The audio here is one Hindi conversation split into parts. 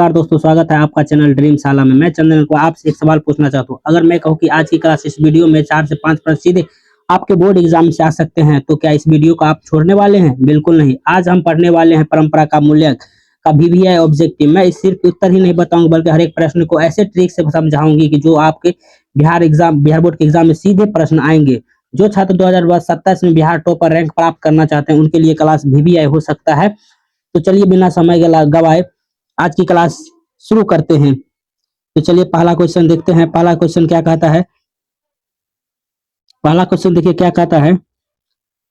नमस्कार दोस्तों, स्वागत है आपका चैनल ड्रीम शाला में। मैं चंदन को आपसे एक सवाल पूछना चाहता हूँ। अगर मैं कहूँ कि आज की क्लास इस वीडियो में 4 से 5 प्रश्न सीधे आपके बोर्ड एग्जाम से आ सकते हैं, तो क्या इस वीडियो को आप छोड़ने वाले हैं? बिल्कुल नहीं। आज हम पढ़ने वाले हैं परंपरा का मूल्य का वीवीआई ऑब्जेक्टिव। मैं इस सिर्फ उत्तर ही नहीं बताऊंगा, बल्कि हर एक प्रश्न को ऐसे ट्रिक से समझाऊंगी कि जो आपके बिहार बोर्ड के एग्जाम में सीधे प्रश्न आएंगे। जो छात्र 2027 में बिहार टॉपर रैंक प्राप्त करना चाहते हैं, उनके लिए क्लास वीवीआई हो सकता है। तो चलिए बिना समय गवाए आज की क्लास शुरू करते हैं। तो चलिए पहला क्वेश्चन देखते हैं। पहला क्वेश्चन क्या कहता है? पहला क्वेश्चन देखिए क्या कहता है।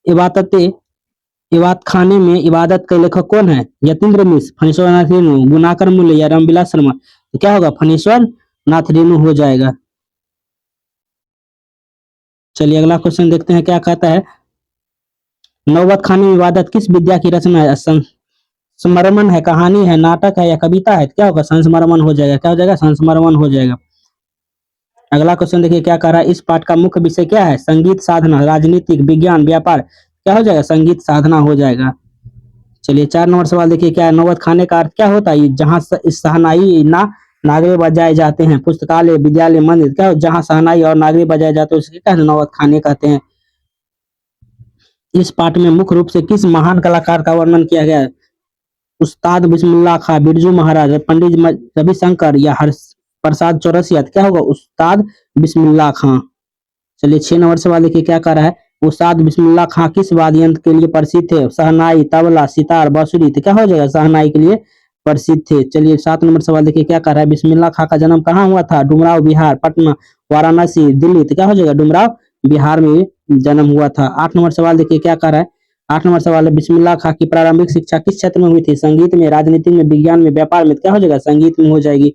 इबादत खाने में इबादत के लेखक कौन है? यतीन्द्र मिश्र, फणीश्वर नाथ रेणु, गुणाकर मूल्य या रामविलास शर्मा? तो क्या होगा? फणीश्वर नाथ रेणु हो जाएगा। चलिए अगला क्वेश्चन देखते हैं क्या कहता है। नौबत खाने में इबादत किस विद्या की रचना है? संस्मरण है, कहानी है, नाटक है या कविता है? क्या होगा? संस्मरण हो जाएगा। क्या हो जाएगा? संस्मरण हो जाएगा। अगला क्वेश्चन देखिए क्या कह रहा है। इस पाठ का मुख्य विषय क्या है? संगीत साधना, राजनीतिक, विज्ञान, व्यापार? क्या हो जाएगा? संगीत साधना हो जाएगा। चलिए 4 नंबर सवाल देखिए क्या है। नौबत खाने का अर्थ क्या होता है? जहाँ शहनाई नागरे बजाए जाते हैं। पुस्तकालय, विद्यालय, मंदिर? क्या जहाँ शहनाई और नागरे बजाए जाते हैं उसके क्या नौबत खाने कहते हैं। इस पाठ में मुख्य रूप से किस महान कलाकार का वर्णन किया गया है? उस्ताद बिस्मिल्लाह खां, बिरजू महाराज, पंडित रविशंकर या हर्ष प्रसाद चौरसिया? क्या होगा? उस्ताद बिस्मिल्लाह खां। चलिए 6 नंबर सवाल देखिए क्या कर रहा है। उस्ताद बिस्मिल्लाह खां किस वाद्य यंत्र के लिए प्रसिद्ध थे? शहनाई, तबला, सितार, बांसुरी? तो क्या हो जाएगा? शहनाई के लिए प्रसिद्ध थे। चलिए 7 नंबर सवाल देखिए क्या कर रहा है। बिस्मिल्लाह खां का जन्म कहाँ हुआ था? डुमराव बिहार, पटना, वाराणसी, दिल्ली? तो क्या हो जाएगा? डुमराव बिहार में जन्म हुआ था। 8 नंबर सवाल देखिए क्या कर रहा है। 8 नंबर सवाल है। बिस्मिल्लाह खां की प्रारंभिक शिक्षा किस क्षेत्र में हुई थी? संगीत में, राजनीति में, विज्ञान में, व्यापार में? क्या हो जाएगा? संगीत में हो जाएगी।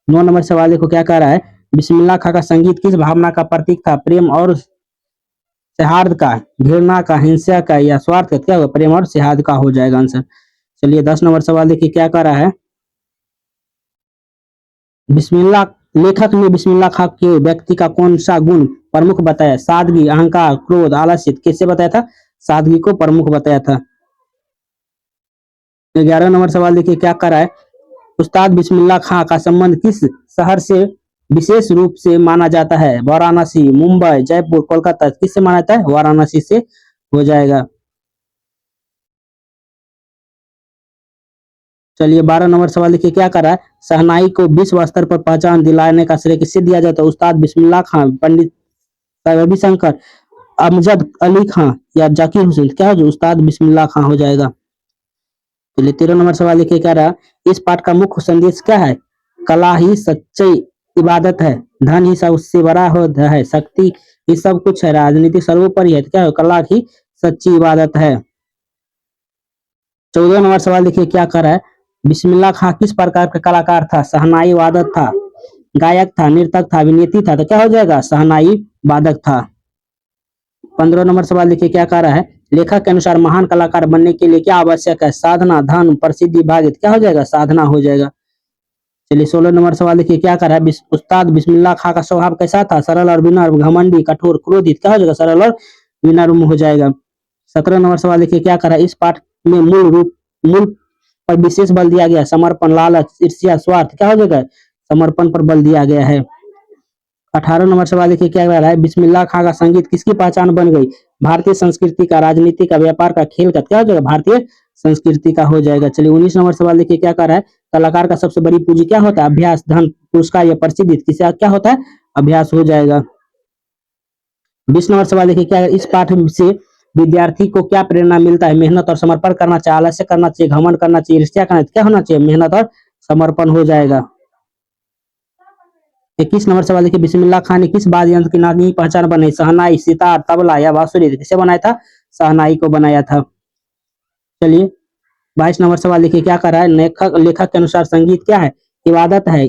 9 नंबर सवाल देखो क्या कह रहा है। बिस्मिल्लाह खां का संगीत किस भावना का प्रतीक था? प्रेम और सौहार्द का, घृणा का, हिंसा का या स्वार्थ का? क्या होगा? प्रेम और सौहार्द का हो जाएगा आंसर। चलिए 10 नंबर सवाल देखिए क्या कह रहा है। बिस्मिल्लाह लेखक ने बिस्मिल्लाह खां के व्यक्ति का कौन सा गुण प्रमुख बताया? सादगी, अहंकार, क्रोध, आलस्य? किससे बताया था? सादगी को प्रमुख बताया था। 11 नंबर सवाल देखिए क्या कर रहा है। उस्ताद बिस्मिल्लाह खां का संबंध किस शहर से विशेष रूप से माना जाता है? वाराणसी, मुंबई, जयपुर, कोलकाता? किससे माना जाता है? वाराणसी से हो जाएगा। चलिए 12 नंबर सवाल देखिए क्या कर रहा है। शहनाई को विश्व स्तर पर पहचान दिलाने का श्रेय किससे दिया जाता है? उस्ताद बिस्मिल्लाह खां, पंडित रविशंकर, अमजद अली खां या जाकिर हुसैन? क्या हो? उस्ताद बिस्मिल्लाह खां हो जाएगा। चलिए 13 नंबर सवाल देखिए क्या रहा। इस पाठ का मुख्य संदेश क्या है? कला ही सच्ची इबादत है, धन ही सबसे बड़ा होता है, शक्ति ही सब कुछ है, राजनीति सर्वोपरि है। तो क्या है? कला ही सच्ची इबादत है। 14 नंबर सवाल देखिए क्या कर रहा है। बिस्मिल्लाह खां किस प्रकार का कलाकार था? शहनाई वादक था, गायक था, नर्तक था, अभिनेत्री था? तो क्या हो जाएगा? शहनाई वादक था। 15 नंबर सवाल देखिए क्या कह रहा है। लेखक के अनुसार महान कलाकार बनने के लिए क्या आवश्यक है? साधना, धन, प्रसिद्धि, भाग्य? क्या हो जाएगा? साधना हो जाएगा। चलिए 16 नंबर सवाल देखिए क्या कर रहा है। उस्ताद बिस्मिल्लाह खां का स्वभाव कैसा था? सरल और विनम्र, घमंडी, कठोर, क्रोधित? क्या हो जाएगा? सरल और विनम्र हो जाएगा। 17 नंबर सवाल देखिए क्या कर रहा है। इस पाठ में मूल पर विशेष बल दिया गया। समर्पण, लालच, ईर्ष्या, स्वार्थ? क्या हो जाएगा? समर्पण पर बल दिया गया है। 18 नंबर सवाल देखिए क्या कह रहा है। बिस्मिल्लाह खां का संगीत किसकी पहचान बन गई? भारतीय संस्कृति का, राजनीति का, व्यापार का, खेल का? क्या हो जाएगा? भारतीय संस्कृति का हो जाएगा। चलिए 19 नंबर सवाल देखिए क्या कह रहा है। कलाकार का सबसे बड़ी पूंजी क्या होता है? अभ्यास, धन, पुरस्कार या प्रसिद्धि? किसे क्या होता है? अभ्यास हो जाएगा। 20 नंबर सवाल देखिए क्या है। इस पाठ से विद्यार्थी को क्या प्रेरणा मिलता है? मेहनत और समर्पण करना चाहिए, आलस्य करना चाहिए, घमंड करना चाहिए, ईर्ष्या करना चाहिए? क्या होना चाहिए? मेहनत और समर्पण हो जाएगा। 21 नंबर सवाल देखिए। बिस्मिल्लाह खां ने किस वाद्य यंत्र की नामी पहचान बनाई? शहनाई, सितार, तबला या बांसुरी? किसे बनाया था? शहनाई को बनाया था। चलिए 22 नंबर सवाल देखिए क्या कर रहा है। लेखक के अनुसार संगीत क्या है? इबादत है,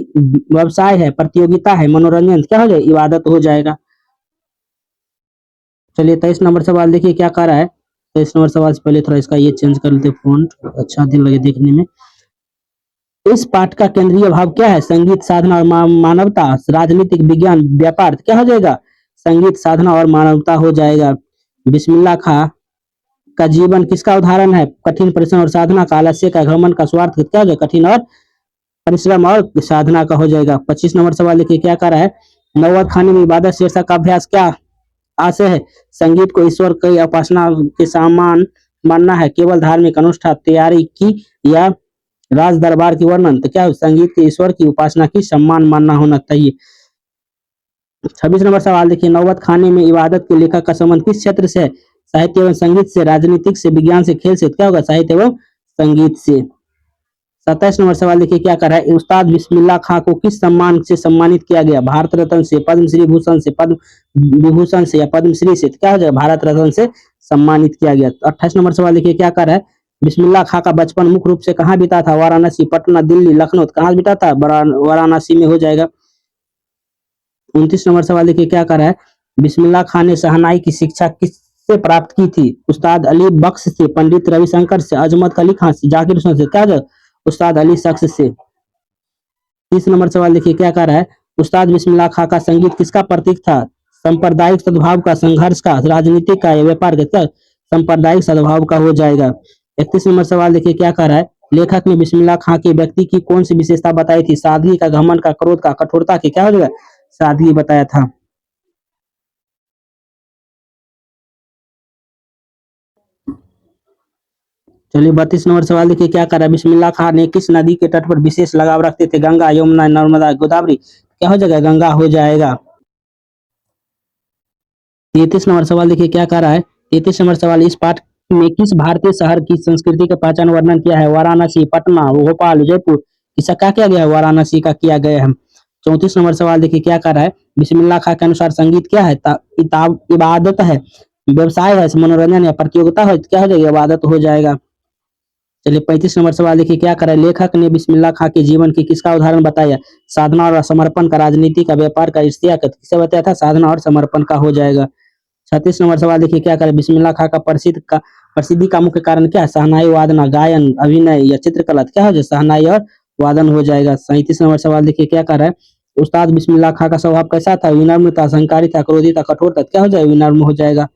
व्यवसाय है, प्रतियोगिता है, मनोरंजन? क्या हो जाएगा? इबादत हो जाएगा। चलिए 23 नंबर सवाल देखिए क्या कर रहा है। 23 नंबर सवाल से पहले थोड़ा इसका ये चेंज कर लेते फॉन्ट, अच्छा दिन लगे देखने में। इस पाठ का केंद्रीय भाव क्या है? संगीत, साधना और मानवता, राजनीतिक, विज्ञान, व्यापार? क्या हो जाएगा? संगीत, साधना और मानवता हो जाएगा। बिस्मिल्लाह खां का जीवन किसका उदाहरण है? कठिन परिश्रम और साधना का, आलस्य का, घमंड का, स्वार्थ का? क्या हो जाएगा? कठिन और परिश्रम और साधना का हो जाएगा। 25 नंबर सवाल देखिए क्या कर रहा है, नौबत खानी में इबादत शीर्षक का अभ्यास क्या आशय है, संगीत को ईश्वर की उपासना के समान मानना है, केवल धार्मिक अनुष्ठान तैयारी की या राज दरबार की वर्णन, तो क्या संगीत के ईश्वर की उपासना की सम्मान मानना होना चाहिए। 26 नंबर सवाल देखिए, नौबत खाने में इबादत के लेखक का संबंध किस क्षेत्र से है, साहित्य एवं संगीत से, राजनीतिक से, विज्ञान से, खेल से, क्या होगा साहित्य एवं संगीत से। 27 नंबर सवाल देखिए क्या कर रहा है, उस्ताद बिस्मिल्लाह खां को किस सम्मान से सम्मानित किया गया, भारत रत्न से, पद्मश्री भूषण से, पद्म विभूषण से या पद्मश्री से, तो क्या हो जाएगा भारत रत्न से सम्मानित किया गया। 28 नंबर सवाल देखिए क्या कर रहा है, बिस्मिल्लाह खां का बचपन मुख्य रूप से कहाँ बीता था, वाराणसी, पटना, दिल्ली, लखनऊ, कहाँ बीता था वाराणसी में हो जाएगा। 29 नंबर सवाल देखिए क्या कर रहा है, बिस्मिल्लाह खां ने शहनाई की शिक्षा किससे प्राप्त की थी, उस्ताद अली बख्श से, पंडित रविशंकर से, अजमत अली खां से, जाकिर हुसैन से, क्या हो उस्ताद अली शख्स से। 30 नंबर सवाल देखिए क्या कर रहा है, उस्ताद बिस्मिल्लाह खां का संगीत किसका प्रतीक था, सांप्रदायिक सद्भाव का, संघर्ष का, राजनीतिक का या व्यापार का, क्या सांप्रदायिक सद्भाव का हो जाएगा। 31 नंबर सवाल देखिए क्या कर रहा है, लेखक ने बिस्मिल्लाह खां के व्यक्ति की कौन सी विशेषता बताई थी, सादगी का, घमंड का, क्रोध का, कठोरता की, क्या हो जाएगा सादगी बताया था। चलिए 32 नंबर सवाल देखिए क्या कर रहा है, बिस्मिल्लाह खां ने किस नदी के तट पर विशेष लगाव रखते थे, गंगा, यमुना, नर्मदा, गोदावरी, क्या हो जाएगा गंगा हो जाएगा। 33 नंबर सवाल देखिए क्या कर रहा है, 33 नंबर सवाल, इस पाठ में किस भारतीय शहर की संस्कृति का पहचान वर्णन किया है, वाराणसी, पटना, भोपाल, जयपुर, किसका क्या किया गया है वाराणसी का किया गया है। 34 नंबर सवाल देखिए क्या कर रहा है, बिस्मिल्लाह खां के अनुसार संगीत क्या है, इबादत है, व्यवसाय है, मनोरंजन या प्रतियोगिता है, क्या हो जाएगा इबादत हो जाएगा। चलिए 35 नंबर सवाल देखिए क्या कर रहा है, लेखक ने बिस्मिल्लाह खां के जीवन की किसका उदाहरण बताया, साधना और समर्पण का, राजनीति का, व्यापार का, ईर्ष्या का, किसे बताया था साधना और समर्पण का हो जाएगा। 36 नंबर सवाल देखिए क्या करे, बिस्मिल्लाह खां का प्रसिद्धि का मुख्य कारण क्या है, शहनाई वादना, गायन, अभिनय या चित्रकला, क्या हो जाए शहनाई और वादन हो जाएगा। 37 नंबर सवाल देखिए क्या कर रहा है, उस्ताद बिस्मिल्लाह खां का स्वभाव कैसा था, विनम्र था, संकारी था, क्रोधी था, कठोर था, क्या हो जाएगा विनम्र हो जाएगा।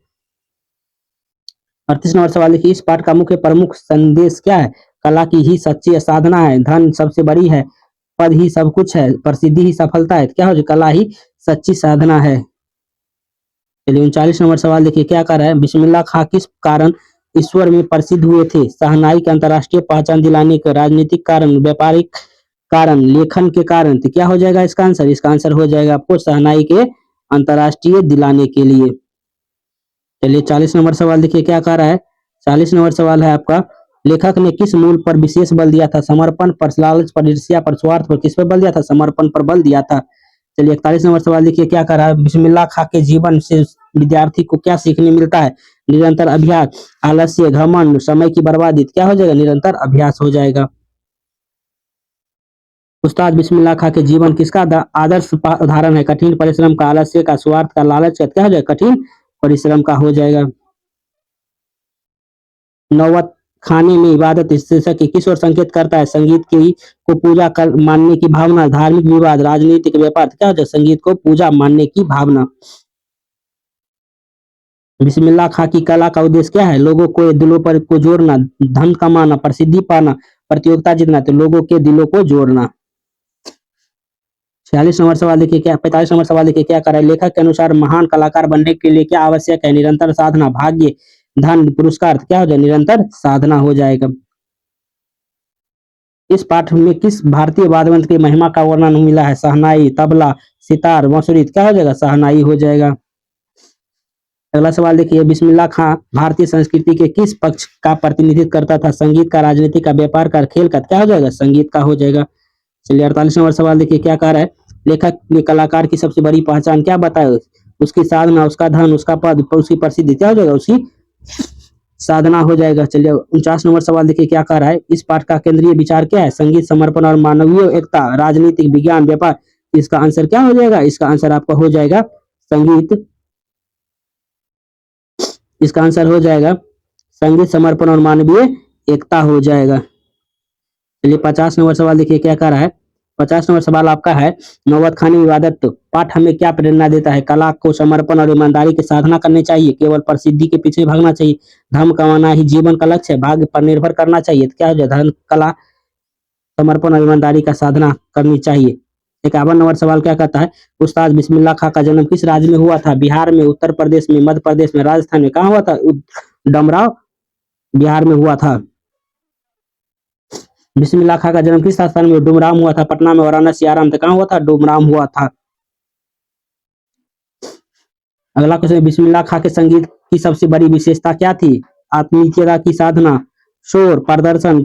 38 नंबर सवाल देखिए, इस पाठ का मुख्य प्रमुख संदेश क्या है, कला की ही सच्ची साधना है, धन सबसे बड़ी है, पद ही सब कुछ है, प्रसिद्धि ही सफलता है, क्या हो जाए कला ही सच्ची साधना है। चलिए 39 नंबर सवाल देखिए क्या कर रहा है, बिस्मिल्लाह खां किस कारण ईश्वर में प्रसिद्ध हुए थे, शहनाई के अंतर्राष्ट्रीय पहचान दिलाने के, राजनीतिक कारण, व्यापारिक कारण, लेखन के कारण, तो क्या हो जाएगा इसका आंसर, इसका आंसर हो जाएगा आपको शहनाई के अंतर्राष्ट्रीय दिलाने के लिए। चलिए 40 नंबर सवाल देखिए क्या कह रहा है, 40 नंबर सवाल है आपका, लेखक ने किस मूल पर विशेष बल दिया था, समर्पण पर, लालच पर, ईर्ष्या पर, स्वार्थ पर, किस पर बल दिया था, समर्पण पर बल दिया था। चलिए 41 नंबर सवाल देखिए क्या कर रहा है, बिस्मिल्लाह खां के जीवन से विद्यार्थी को क्या सीखने मिलता है, निरंतर अभ्यास, आलस्य, घमंड, समय की बर्बादी, क्या हो जाएगा निरंतर अभ्यास हो जाएगा। उस्ताद बिस्मिल्लाह खां के जीवन किसका आदर्श उदाहरण है, कठिन परिश्रम का, आलस्य का, स्वार्थ का, लालच का, क्या हो जाएगा कठिन परिश्रम का हो जाएगा। नौबत खाने में इबादत शीर्षक की किस ओर संकेत करता है, संगीत की को पूजा कर मानने की भावना, धार्मिक विवाद, राजनीतिक व्यापार, क्या होता है संगीत को पूजा मानने की भावना। बिस्मिल्लाह खां की कला का उद्देश्य क्या है, लोगों को दिलों पर को जोड़ना, धन कमाना, प्रसिद्धि पाना, प्रतियोगिता जीतना, तो लोगों के दिलों को जोड़ना। 46 नंबर सवाल देखिए क्या, 45 नंबर सवाल देखिए क्या कर रहा है, लेखक के अनुसार महान कलाकार बनने के लिए क्या आवश्यक है, निरंतर साधना, भाग्य, धन, पुरस्कार, क्या हो जाए निरंतर साधना हो जाएगा। इस पाठ में किस भारतीय वाद्य यंत्र की महिमा का वर्णन मिला है, शहनाई, तबला, सितार, बांसुरी, क्या हो जाएगा शहनाई हो जाएगा। अगला सवाल देखिए, बिस्मिल्लाह खां भारतीय संस्कृति के किस पक्ष का प्रतिनिधित्व करता था, संगीत का, राजनीति का, व्यापार का, खेल का, क्या हो जाएगा संगीत का हो जाएगा। चलिए 48 नंबर सवाल देखिए क्या कह रहा है, लेखक ने कलाकार की सबसे बड़ी पहचान क्या बताया, उसकी साधना, उसका धन, उसका पद, उसकी प्रसिद्धि, क्या हो जाएगा उसकी साधना हो जाएगा। चलिए 49 नंबर सवाल देखिए क्या कह रहा है, इस पाठ का केंद्रीय विचार क्या है, संगीत, समर्पण और मानवीय एकता, राजनीतिक, विज्ञान, व्यापार, इसका आंसर क्या हो जाएगा, इसका आंसर आपका हो जाएगा संगीत, इसका आंसर हो जाएगा संगीत, समर्पण और मानवीय एकता हो जाएगा। चलिए 50 नंबर सवाल देखिए क्या कह रहा है, 50 नंबर सवाल आपका है, नौबत खानी इबादत पाठ हमें क्या प्रेरणा देता है, कला को समर्पण और ईमानदारी की साधना करनी चाहिए, केवल प्रसिद्धि के पीछे भागना चाहिए, धर्म कमाना ही जीवन का लक्ष्य है, भाग्य पर निर्भर करना चाहिए, तो क्या हो जाए धर्म, कला, समर्पण और ईमानदारी का साधना करनी चाहिए। 51 नंबर सवाल क्या कहता है, उस्ताद बिस्मिल्लाह खां का जन्म किस राज्य में हुआ था? बिहार में, उत्तर प्रदेश में, मध्य प्रदेश में, राजस्थान में, कहाँ हुआ था? डमराव बिहार में हुआ था। बिस्मिल्लाह खां का जन्म किस स्थान में? डुमराव हुआ था, पटना में, वाराणसी, आराम था, कहाँ हुआ था? डुमराव हुआ था। अगला क्वेश्चन, बिस्मिल्लाह खां के संगीत की सबसे बड़ी विशेषता क्या थी? आत्मीयता की साधना, शोर, प्रदर्शन,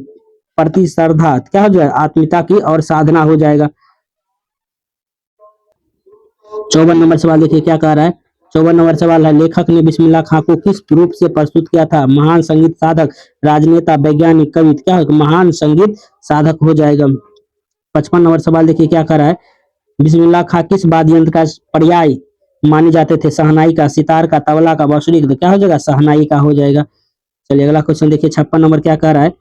प्रतिस्पर्धा, क्या हो जाएगा? आत्मीयता की और साधना हो जाएगा। 54 नंबर सवाल देखिए क्या कह रहा है। 54 नंबर सवाल है, लेखक ने बिस्मिल्लाह खां को किस रूप से प्रस्तुत किया था? महान संगीत साधक, राजनेता, वैज्ञानिक, कवि, क्या होगा? महान संगीत साधक हो जाएगा। 55 नंबर सवाल देखिए क्या कह रहा है, बिस्मिल्लाह खां किस वाद्य यंत्र का पर्याय माने जाते थे? शहनाई का, सितार का, तबला का, बांसुरी का, तो क्या हो जाएगा? शहनाई का हो जाएगा। चलिए अगला क्वेश्चन देखिए 56 नंबर क्या कह रहा है,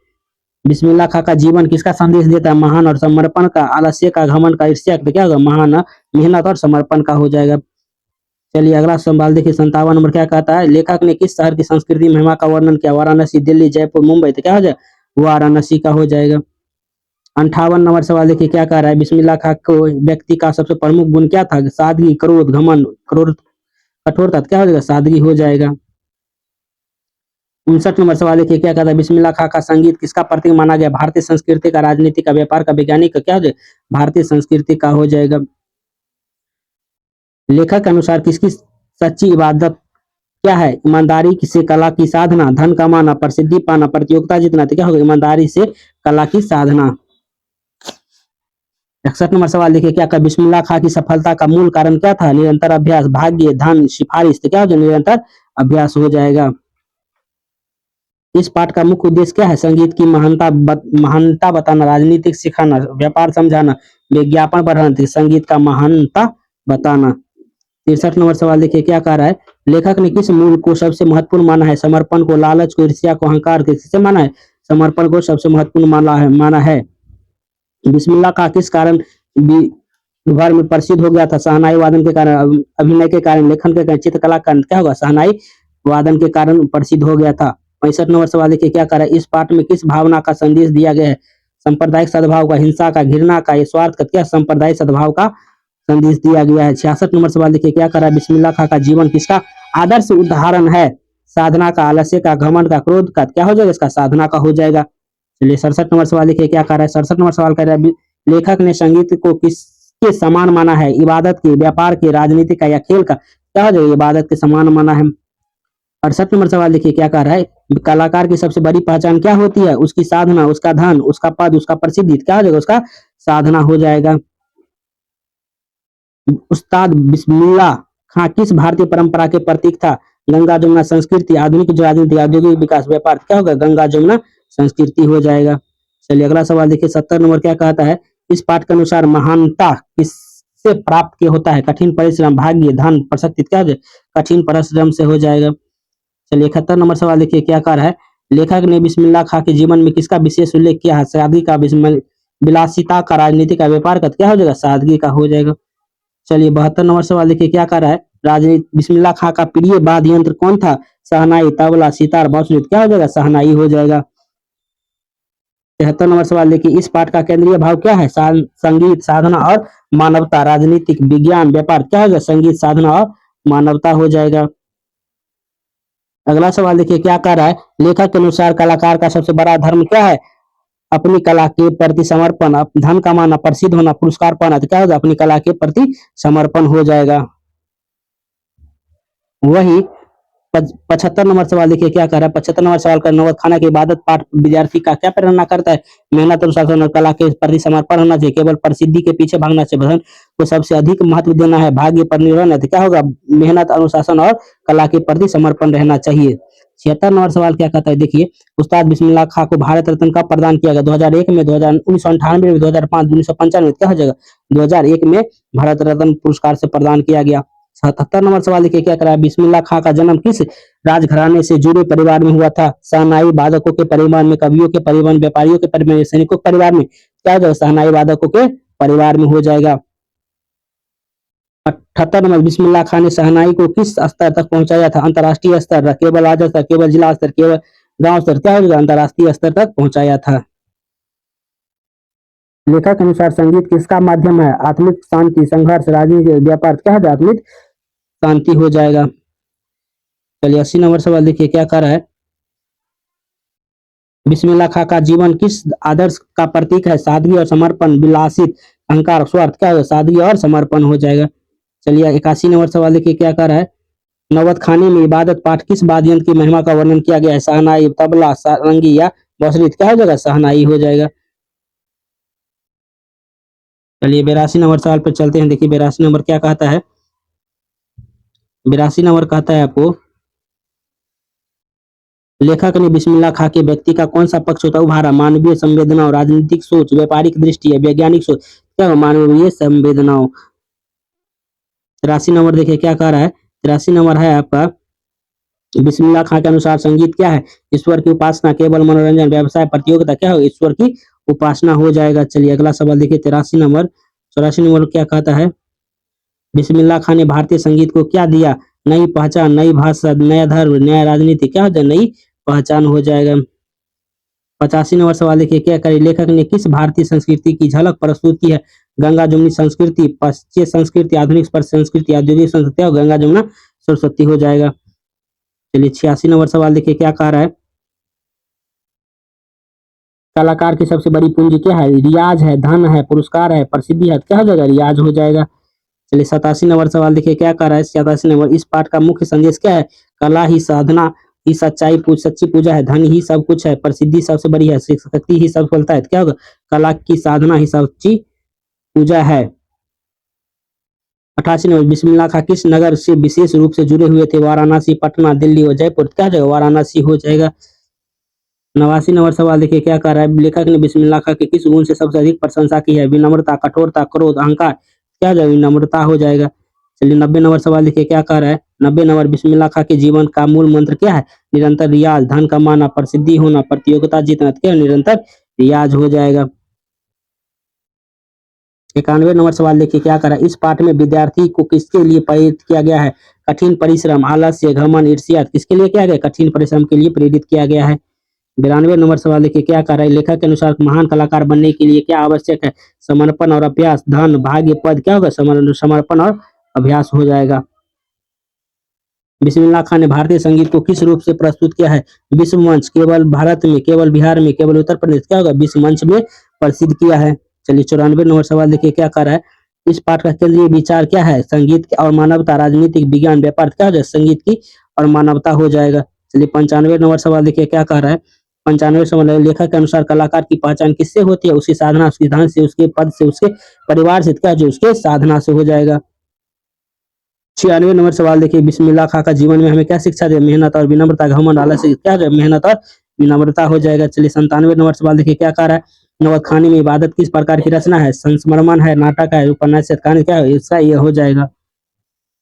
बिस्मिल्लाह खां का जीवन किसका संदेश देता है? महान और समर्पण का, आलस्य का, घमंड का, ईर्ष्या का, तो क्या होगा? महान, मेहनत और समर्पण का हो जाएगा। चलिए अगला सवाल देखिए 57 नंबर क्या कहता है, लेखक ने किस शहर की संस्कृति महिमा का वर्णन किया? वाराणसी, दिल्ली, जयपुर, मुंबई, तो क्या हो जाएगा? वाराणसी का हो जाएगा। 58 नंबर सवाल देखिए क्या कह रहा है, बिस्मिल्लाह खां को व्यक्ति का सबसे प्रमुख गुण क्या था? सादगी, क्रोध, घमंड, क्रोध, कठोरता, तो क्या हो जाएगा? सादगी हो जाएगा। 59 नंबर सवाल देखिए क्या कहता है, बिस्मिल्लाह खां का संगीत किसका प्रतीक माना गया? भारतीय संस्कृति का, राजनीति का, व्यापार का, वैज्ञानिक का, क्या हो जाएगा? भारतीय संस्कृति का हो जाएगा। लेखक के अनुसार किसकी सच्ची इबादत क्या है? ईमानदारी से कला की साधना, धन कमाना, प्रसिद्धि पाना, प्रतियोगिता जीतना, तो क्या होगा? ईमानदारी से कला की साधना। 61 नंबर सवाल देखिए क्या कहा, बिस्मिल्लाह खां की सफलता का मूल कारण क्या था? निरंतर अभ्यास, भाग्य, धन, सिफारिश, तो क्या हो जाएगा? निरंतर अभ्यास हो जाएगा। इस पाठ का मुख्य उद्देश्य क्या है? संगीत की महानता बताना, राजनीतिक सिखाना, व्यापार समझाना, विज्ञापन बढ़ाना, तो संगीत का महानता बताना। 63 नंबर सवाल देखिए क्या कह रहा है, लेखक ने किस मूल को सबसे महत्वपूर्ण माना है? समर्पण को, लालच को, ईर्ष्या को, अहंकार को, किससे माना है? समर्पण को सबसे महत्वपूर्ण माना है। बिस्मिल्लाह खां किस कारण भर में प्रसिद्ध हो गया था? शहनाई वादन के कारण, अभिनय के कारण, लेखन के कारण, चित्रकला के कारण, क्या होगा? शहनाई वादन के कारण प्रसिद्ध हो गया था। 65 नंबर सवाल देखिए क्या कर रहा है, इस पाठ में किस भावना का संदेश दिया गया है? सांप्रदायिक सद्भाव का, हिंसा का, घृणा का, स्वार्थ का, क्या? सांप्रदायिक सद्भाव का संदेश दिया गया है। 66 नंबर सवाल देखिए क्या कर रहा है, बिस्मिल्लाह खां का जीवन किसका आदर्श उदाहरण है? साधना का, आलस्य का, घमंड का, क्रोध का, क्या हो जाएगा? इसका साधना का हो जाएगा। चलिए 67 नंबर सवाल देखिए क्या कर रहा है, 67 नंबर सवाल कर रहा है, लेखक ने संगीत को किसके समान माना है? इबादत के, व्यापार के, राजनीति का, या खेल का? क्या हो जाएगा? इबादत के समान माना है। 68 नंबर सवाल देखिए क्या कह रहा है, कलाकार की सबसे बड़ी पहचान क्या होती है? उसकी साधना, उसका धन, उसका पद, उसका प्रसिद्धि, क्या हो जाएगा? उसका साधना हो जाएगा। उस्ताद बिस्मिल्लाह खां किस भारतीय परंपरा के प्रतीक था? गंगा जमुना संस्कृति, आधुनिक राजनीति, औद्योगिक विकास, व्यापार, क्या होगा? गंगा जमुना संस्कृति हो जाएगा। चलिए अगला सवाल देखिए 70 नंबर क्या कहता है, इस पाठ के अनुसार महानता किससे प्राप्त होता है? कठिन परिश्रम, भाग्य, धन, प्रशस्ति, क्या हो जाएगा? कठिन परिश्रम से हो जाएगा। चलिए 71 नंबर सवाल देखिए क्या कह रहा है, लेखक ने बिस्मिल्लाह खां के जीवन में किसका विशेष उल्लेख किया है? शादी का, विलासिता का, राजनीति का, व्यापार का, क्या हो जाएगा? सादगी का हो जाएगा। चलिए 72 नंबर सवाल देखिए क्या कर रहा है, राजनीति बिस्मिल्लाह खां का प्रिय वाद्य यंत्र कौन था? शहनाई, तबला, सितार, बांसुरी, क्या हो जाएगा? शहनाई हो जाएगा। 73 नंबर सवाल देखिए, इस पाठ का केंद्रीय भाव क्या है? संगीत, साधना और मानवता, राजनीतिक, विज्ञान, व्यापार, क्या होगा? संगीत, साधना और मानवता हो जाएगा। अगला सवाल देखिए क्या कह रहा है, लेखक के अनुसार कलाकार का सबसे बड़ा धर्म क्या है? अपनी कला के प्रति समर्पण, धन कमाना, प्रसिद्ध होना, पुरस्कार पाना, तो क्या होगा? अपनी कला के प्रति समर्पण हो जाएगा। वही 75 नंबर सवाल देखिए क्या कह रहा है, 75 नंबर सवाल का, नौबत खाना की इबादत पाठ विद्यार्थी का क्या प्रेरणा करता है? मेहनत, अनुशासन और कला के प्रति समर्पण होना चाहिए, केवल प्रसिद्धि के पीछे भागना से भजन को सबसे अधिक महत्व देना है, भाग्य पर निर्भर नहीं, तो क्या होगा? मेहनत, अनुशासन और कला के प्रति समर्पण रहना चाहिए। 76 नंबर सवाल क्या कहता है, देखिए उस्ताद बिस्मिल्लाह खां को भारत रत्न कब प्रदान किया गया? 2001 में, 1998 में, 2005, 1995, क्या हो जाएगा? 2001 में भारत रत्न पुरस्कार से प्रदान किया गया। 77 नंबर सवाल देखिए क्या करा है, बिस्मिल्लाह खां का जन्म किस राजघराने से जुड़े परिवार में हुआ था? शहनाई वादकों के परिवार में, कवियों के परिवार में, व्यापारियों के परिवार में, सैनिकों के परिवार में, क्या हो जाएगा? शहनाई वादकों के परिवार में हो जाएगा। 78 नंबर, बिस्मिल्लाह खां ने शहनाई को किस स्तर तक पहुंचाया था? अंतर्राष्ट्रीय स्तर, केवल राज्य स्तर, केवल जिला स्तर, केवल गांव स्तर, क्या हो जाएगा? अंतर्राष्ट्रीय स्तर तक पहुंचाया था। लेखक के अनुसार संगीत किसका माध्यम है? आत्मिक शांति, संघर्ष, राजनीति, व्यापार। क्या है? आत्मिक शांति हो जाएगा। चलिए 80 नंबर सवाल देखिए क्या कर रहा है। बिस्मिल्लाह खां का जीवन किस आदर्श का प्रतीक है? सादगी और समर्पण, विलासित, अहंकार, स्वार्थ। क्या होगा? सादगी और समर्पण हो जाएगा। चलिए 81 नंबर सवाल देखिए क्या कर रहा है। नौबत खाने में इबादत पाठ किस वाद्य यंत्र की महिमा का वर्णन किया गया है? शहनाई, तबला, सारंगी या बांसुरी। क्या हो जाएगा? शहनाई हो जाएगा। चलिए 82 नंबर सवाल पर चलते हैं। देखिए 82 नंबर क्या कहता है। 82 नंबर कहता है आपको, लेखक ने बिस्मिल्लाह खां के व्यक्ति का कौन सा पक्ष होता उभारा? मानवीय संवेदनाओं, राजनीतिक सोच, व्यापारिक दृष्टि या वैज्ञानिक सोच। क्या मानवीय संवेदनाओं। 83 नंबर देखिए क्या कह रहा है। 83 नंबर है आपका, बिस्मिल्लाह खां के अनुसार संगीत क्या है? ईश्वर की उपासना, केवल मनोरंजन, व्यवसाय, प्रतियोगिता। क्या हो? ईश्वर की उपासना हो जाएगा। चलिए अगला सवाल देखिए 83 नंबर। 84 नंबर क्या कहता है। बिस्मिल्लाह खां ने भारतीय संगीत को क्या दिया? नई पहचान, नई भाषा, नया धर्म, नया राजनीति। क्या हो जाए? नई पहचान हो जाएगा। 85 नंबर सवाल देखिए क्या करे। लेखक ने किस भारतीय संस्कृति की झलक प्रस्तुत की है? गंगा जमुनी संस्कृति, पाश्चात्य संस्कृति, आधुनिक स्पर्श संस्कृति, औद्योगिक संस्कृति। और गंगा जमुना सरस्वती हो जाएगा। चलिए 86 नंबर सवाल देखिए क्या कह रहा है। कलाकार की सबसे बड़ी पूंजी क्या है? रियाज है, धन है, पुरस्कार है, प्रसिद्धि है। क्या हो जाएगा? रियाज हो जाएगा। चलिए 87 नंबर सवाल देखिए क्या कर रहा है। 87 नंबर, इस पाठ का मुख्य संदेश क्या है? कला ही साधना ही सच्चाई सच्ची पूजा है, धन ही सब कुछ है, प्रसिद्धि सबसे बड़ी है, शक्ति ही सफलता है। क्या होगा? कला की साधना ही सच्ची पूजा है। 88 नंबर, बिस्मिल्लाह खां किस नगर से विशेष रूप से जुड़े हुए थे? वाराणसी, पटना, दिल्ली और जयपुर। क्या हो जाएगा? वाराणसी हो जाएगा। 89 नंबर सवाल देखिए क्या कर रहा है। लेखक ने बिस्मिल्लाह खां के किस गुण से सबसे अधिक प्रशंसा की है? विनम्रता, कठोरता, क्रोध, अहंकार। क्या हो जाएगा? विनम्रता हो जाएगा। चलिए 90 नंबर सवाल देखिए क्या कर रहा है। 90 नंबर, बिस्मिल्लाह खां के जीवन का मूल मंत्र क्या है? निरंतर रियाज, धन कमाना, प्रसिद्धि होना, प्रतियोगिता जीतना। क्या? निरंतर रियाज हो जाएगा। 91 नंबर सवाल देखिए क्या कर रहा है। इस पाठ में विद्यार्थी को किसके लिए प्रेरित किया गया है? कठिन परिश्रम, आलस्य, घमंड, ईर्ष्या। किसके लिए किया गया? कठिन परिश्रम के लिए प्रेरित किया गया है। 92 नंबर सवाल देखिए क्या कर रहा है। लेखक के अनुसार महान कलाकार बनने के लिए क्या आवश्यक है? समर्पण और अभ्यास, धन, भाग्य, पद। क्या होगा? समर्पण और अभ्यास हो जाएगा। बिस्मिल्लाह खां ने भारतीय संगीत को किस रूप से प्रस्तुत किया है? विश्व मंच, केवल भारत में, केवल बिहार में, केवल उत्तर प्रदेश। क्या होगा? विश्व मंच में प्रसिद्ध किया है। चलिए 94 नंबर सवाल देखिए क्या कर रहा है। इस पाठ का केंद्रीय विचार क्या है? संगीत और मानवता, राजनीतिक, विज्ञान, व्यापार। क्या हो जाए? संगीत की और मानवता हो जाएगा। चलिए 95 नंबर सवाल देखिए क्या कह रहा है। 95 सवाल है, लेखक के अनुसार कलाकार की पहचान किससे होती है? उसकी साधना, उसकी धन से, उसके पद से, उसके परिवार से। क्या जो उसके साधना से हो जाएगा। 96 नंबर सवाल देखिए, बिस्मिल्लाह खां का जीवन में हमें क्या शिक्षा दे? मेहनत और विनम्रता, घमंड, आलस्य। क्या है? मेहनत और विनम्रता हो जाएगा। चलिए 97 नंबर सवाल देखिए क्या कह रहा है। नौबत खानी में इबादत किस प्रकार की रचना है? संस्मरण है, नाटक है, उपन्यास है, कहानी। क्या है? इसका ये हो जाएगा।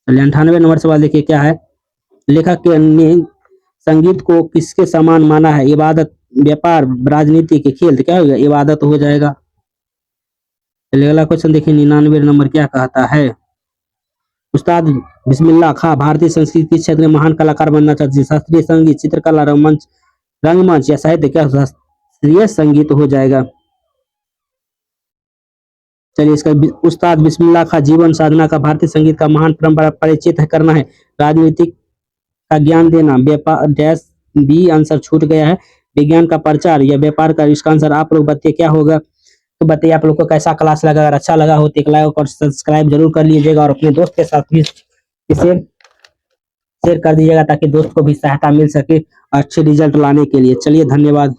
चलिए 98 नंबर सवाल देखिए क्या है। लेखक के ने संगीत को किसके समान माना है? इबादत, व्यापार, राजनीति के खेल। क्या होगा? इबादत हो जाएगा। चलिए अगला क्वेश्चन देखिए 99 नंबर क्या कहता है। उस्ताद बिस्मिल्लाह खां भारतीय संस्कृति के क्षेत्र में महान कलाकार बनना चाहते हैं। शास्त्रीय संगीत, चित्रकला, रंगमंच, रंगमंच या साहित्य। क्या? शास्त्रीय संगीत हो जाएगा। चलिए इसका उस्ताद बिस्मिल्लाह खां जीवन साधना का भारतीय संगीत का महान परंपरा परिचित करना है। राजनीतिक का ज्ञान देना, व्यापार डैश बी आंसर छूट गया है। विज्ञान का प्रचार या व्यापार का। इसका आंसर आप लोग बताइए क्या होगा। तो बताइए आप लोग को कैसा क्लास लगा। अगर अच्छा लगा हो तो एक लाइक और सब्सक्राइब जरूर कर लीजिएगा और अपने दोस्त के साथ भी इसे शेयर कर दीजिएगा ताकि दोस्त को भी सहायता मिल सके अच्छे रिजल्ट लाने के लिए। चलिए धन्यवाद।